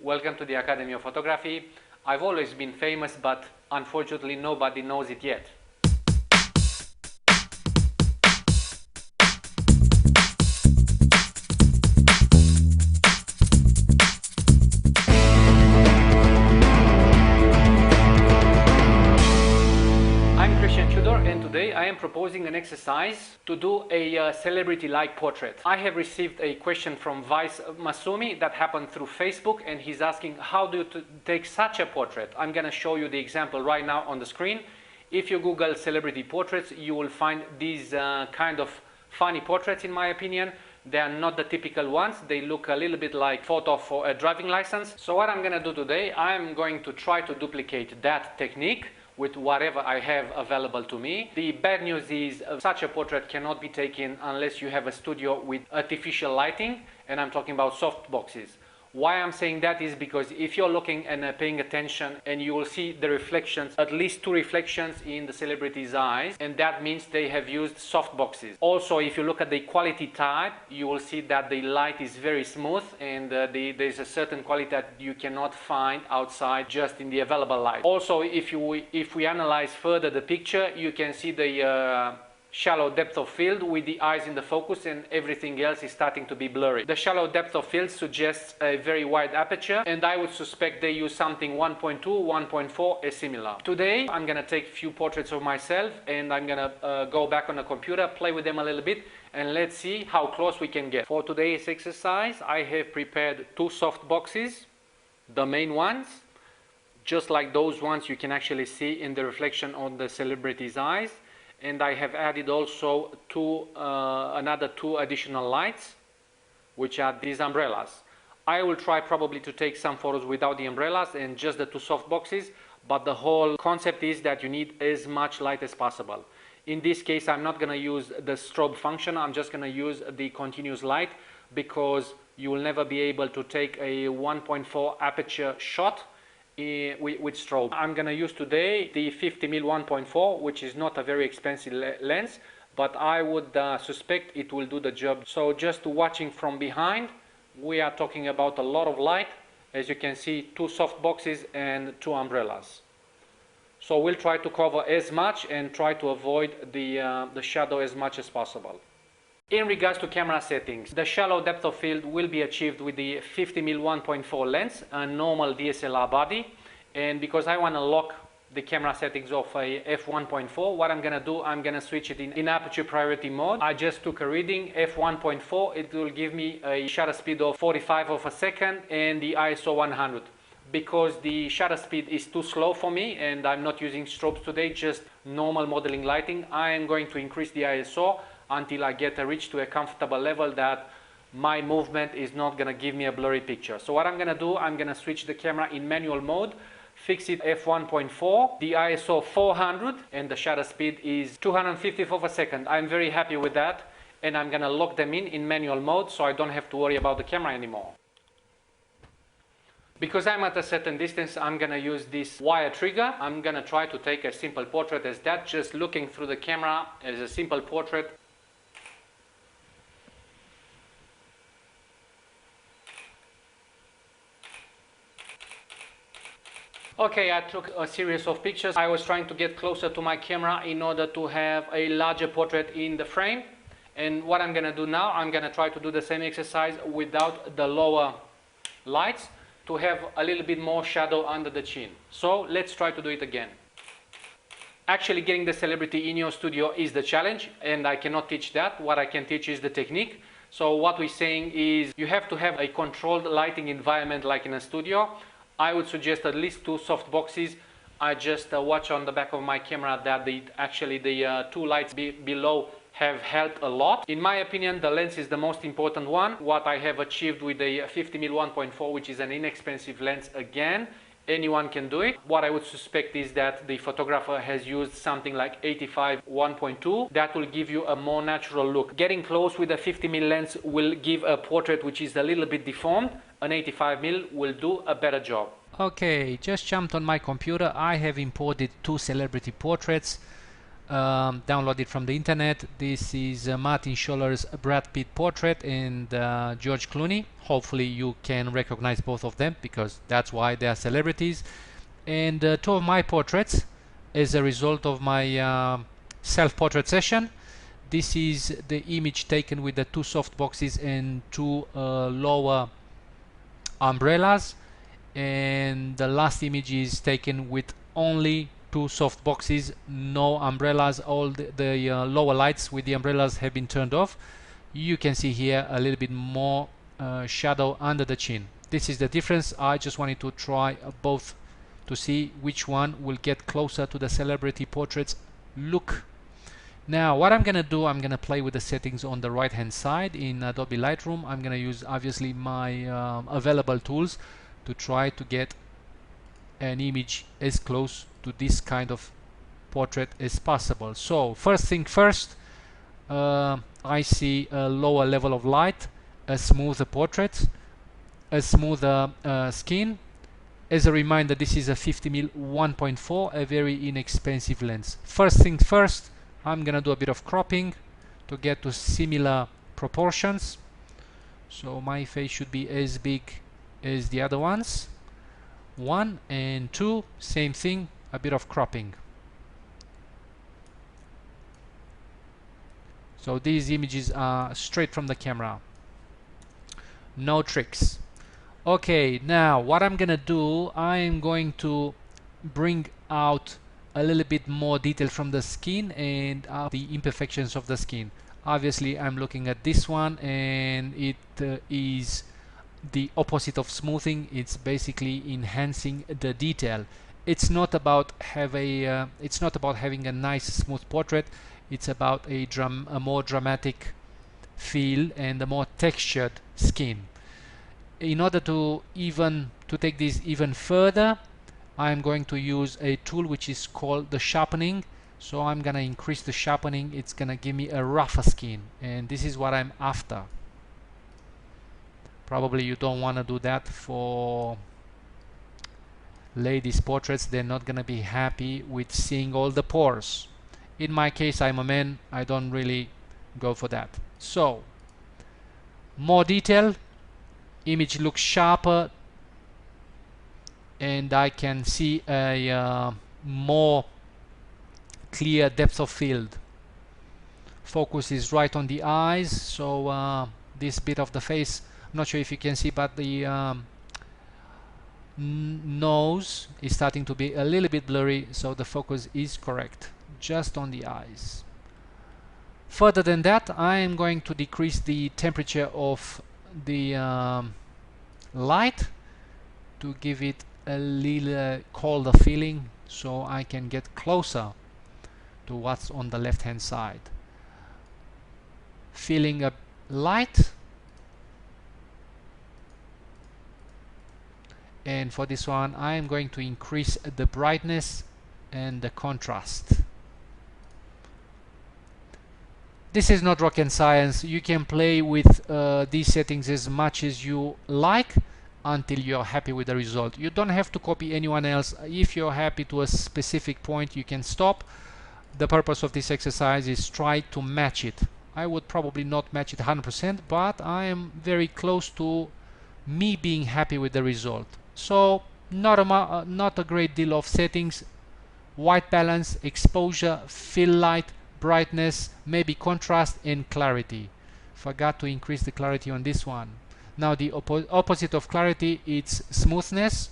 Welcome to the Academy of Photography. I've always been famous, but unfortunately nobody knows it yet. Tudor, and today I am proposing an exercise to do a celebrity-like portrait. I have received a question from Vice Masumi that happened through Facebook, and he's asking how do you take such a portrait. I'm going to show you the example right now on the screen. If you Google celebrity portraits, you will find these kind of funny portraits, in my opinion. They are not the typical ones. They look a little bit like photo for a driving license. So what I'm going to do today, I'm going to try to duplicate that technique with whatever I have available to me. The bad news is such a portrait cannot be taken unless you have a studio with artificial lighting, and I'm talking about soft boxes. Why I'm saying that is because if you're looking and paying attention, and you will see the reflections, at least 2 reflections in the celebrity's eyes, and that means they have used soft boxes. Also, if you look at the quality type, you will see that the light is very smooth, and there's a certain quality that you cannot find outside just in the available light. Also, if we analyze further the picture, you can see the shallow depth of field with the eyes in the focus, and everything else is starting to be blurry. The shallow depth of field suggests a very wide aperture, and I would suspect they use something 1.2, 1.4 as similar. Today I'm gonna take a few portraits of myself, and I'm gonna go back on the computer, play with them a little bit, and let's see how close we can get. For today's exercise, I have prepared 2 soft boxes, the main ones, just like those ones you can actually see in the reflection on the celebrity's eyes. And I have added also another 2 additional lights, which are these umbrellas. I will try probably to take some photos without the umbrellas and just the 2 soft boxes, but the whole concept is that you need as much light as possible. In this case, I'm not going to use the strobe function. I'm just going to use the continuous light, because you will never be able to take a 1.4 aperture shot with strobe. I'm going to use today the 50mm 1.4, which is not a very expensive lens, but I would suspect it will do the job. So just watching from behind, we are talking about a lot of light. As you can see, 2 soft boxes and 2 umbrellas. So we'll try to cover as much and try to avoid the shadow as much as possible. In regards to camera settings, the shallow depth of field will be achieved with the 50mm 1.4 lens, a normal DSLR body. And because I want to lock the camera settings of a f1.4, what I'm going to do, I'm going to switch it in aperture priority mode. I just took a reading, f1.4, it will give me a shutter speed of 45 of a second and the ISO 100. Because the shutter speed is too slow for me and I'm not using strobes today, just normal modeling lighting, I am going to increase the ISO until I get reach to a comfortable level that my movement is not going to give me a blurry picture. So what I'm going to do, I'm going to switch the camera in manual mode, fix it f1.4, the ISO 400, and the shutter speed is 250 of a second. I'm very happy with that, and I'm going to lock them in manual mode so I don't have to worry about the camera anymore. Because I'm at a certain distance, I'm going to use this wire trigger. I'm going to try to take a simple portrait as that, just looking through the camera as a simple portrait. Okay, I took a series of pictures. I was trying to get closer to my camera in order to have a larger portrait in the frame. And what I'm going to do now, I'm going to try to do the same exercise without the lower lights to have a little bit more shadow under the chin. So let's try to do it again. Actually, getting the celebrity in your studio is the challenge, and I cannot teach that. What I can teach is the technique. So what we're saying is you have to have a controlled lighting environment like in a studio. I would suggest at least 2 soft boxes. I just watch on the back of my camera that actually the 2 lights below have helped a lot. In my opinion, the lens is the most important one. What I have achieved with the 50mm 1.4, which is an inexpensive lens, again, anyone can do it. What I would suspect is that the photographer has used something like 85 1.2. That will give you a more natural look. Getting close with a 50mm lens will give a portrait which is a little bit deformed. An 85mm will do a better job. Okay, just jumped on my computer. I have imported 2 celebrity portraits. downloaded from the internet. This is Martin Scholler's Brad Pitt portrait and George Clooney. Hopefully you can recognize both of them because that's why they are celebrities. And two of my portraits as a result of my self-portrait session. This is the image taken with the two soft boxes and two lower umbrellas, and the last image is taken with only two soft boxes, no umbrellas. All the lower lights with the umbrellas have been turned off. You can see here a little bit more shadow under the chin. This is the difference. I just wanted to try both to see which one will get closer to the celebrity portraits look. Now what I'm gonna do, I'm gonna play with the settings on the right hand side in Adobe Lightroom. I'm gonna use obviously my available tools to try to get an image as close to this kind of portrait as possible. So first thing first, I see a lower level of light, a smoother portrait, a smoother skin. As a reminder, this is a 50mm 1.4, a very inexpensive lens. First thing first, I'm gonna do a bit of cropping to get to similar proportions. So my face should be as big as the other ones. 1 and 2, same thing, a bit of cropping. So these images are straight from the camera, no tricks. Okay, now what I'm gonna do, I'm going to bring out a little bit more detail from the skin and the imperfections of the skin. Obviously I'm looking at this one, and it is the opposite of smoothing. It's basically enhancing the detail. It's not about having a nice smooth portrait. It's about a more dramatic feel and a more textured skin. In order to take this even further, I'm going to use a tool which is called the sharpening. So I'm gonna increase the sharpening. It's gonna give me a rougher skin, and this is what I'm after. Probably you don't want to do that for ladies' portraits. They're not gonna be happy with seeing all the pores. In my case, I'm a man, I don't really go for that. So more detail, image looks sharper, and I can see a more clear depth of field. Focus is right on the eyes, so this bit of the face, I'm not sure if you can see, but the nose is starting to be a little bit blurry, so the focus is correct, just on the eyes. Further than that, I am going to decrease the temperature of the light to give it a little colder feeling, so I can get closer to what's on the left hand side. Feeling a light, and for this one I am going to increase the brightness and the contrast. This is not rocket science. You can play with these settings as much as you like until you're happy with the result. You don't have to copy anyone else. If you're happy to a specific point, you can stop. The purpose of this exercise is try to match it. I would probably not match it 100%, but I am very close to me being happy with the result. So not a great deal of settings. White balance, exposure, fill light, brightness, maybe contrast and clarity. Forgot to increase the clarity on this one. Now the opposite of clarity, it's smoothness,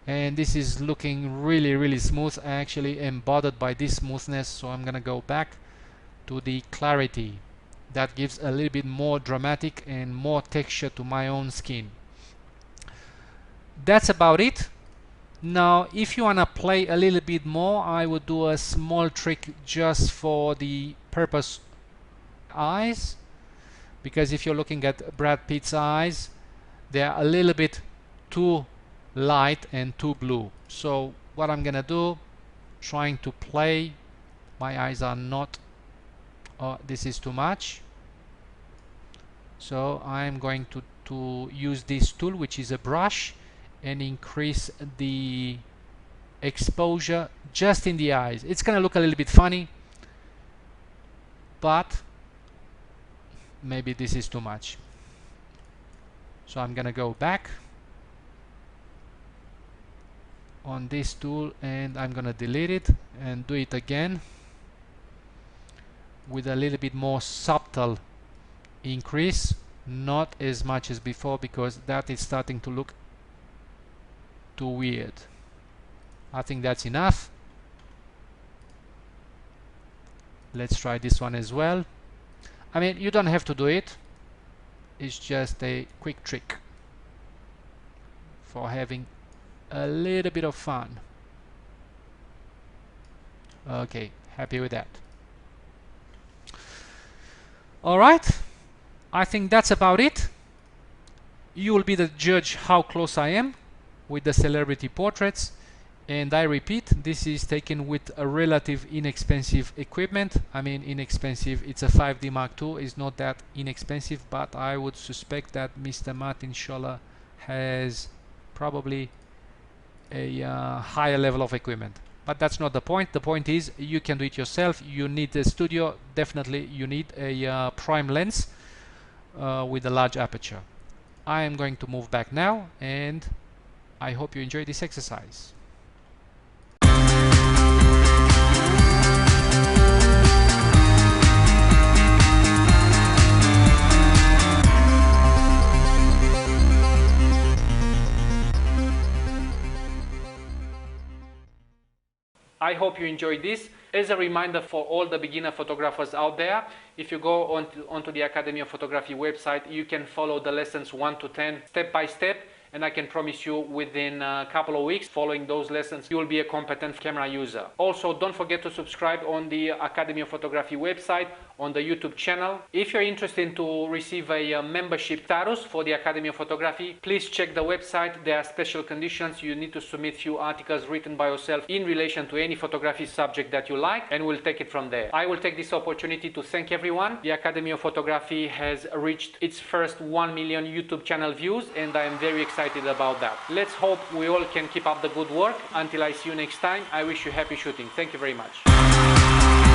and this is looking really smooth. I actually am bothered by this smoothness, so I'm gonna go back to the clarity. That gives a little bit more dramatic and more texture to my own skin. That's about it. Now if you wanna play a little bit more, I would do a small trick just for the purpose eyes, because if you're looking at Brad Pitt's eyes, they're a little bit too light and too blue. So what I'm gonna do, trying to play, my eyes are not, this is too much, so I'm going to use this tool, which is a brush, and increase the exposure just in the eyes. It's gonna look a little bit funny, but maybe this is too much. So I'm gonna go back on this tool and I'm gonna delete it and do it again with a little bit more subtle increase, not as much as before, because that is starting to look too weird. I think that's enough. Let's try this one as well. I mean, you don't have to do it. It's just a quick trick for having a little bit of fun. Okay, happy with that. Alright, I think that's about it. You will be the judge how close I am with the celebrity portraits. And I repeat, this is taken with a relative inexpensive equipment. I mean, inexpensive, it's a 5D Mark II, it's not that inexpensive, but I would suspect that Mr. Martin Scholler has probably a higher level of equipment. But that's not the point. The point is you can do it yourself. You need a studio, definitely you need a prime lens with a large aperture. I am going to move back now, and I hope you enjoy this exercise. I hope you enjoyed this. As a reminder for all the beginner photographers out there, if you go onto the Academy of Photography website, you can follow the lessons 1 to 10 step by step. And I can promise you within a couple of weeks following those lessons, you will be a competent camera user. Also, don't forget to subscribe on the Academy of Photography website, on the YouTube channel. If you're interested to receive a membership status for the Academy of Photography, please check the website. There are special conditions. You need to submit few articles written by yourself in relation to any photography subject that you like, and we'll take it from there. I will take this opportunity to thank everyone. The Academy of Photography has reached its first 1 million YouTube channel views, and I am very excited about that. Let's hope we all can keep up the good work. Until I see you next time, I wish you happy shooting. Thank you very much.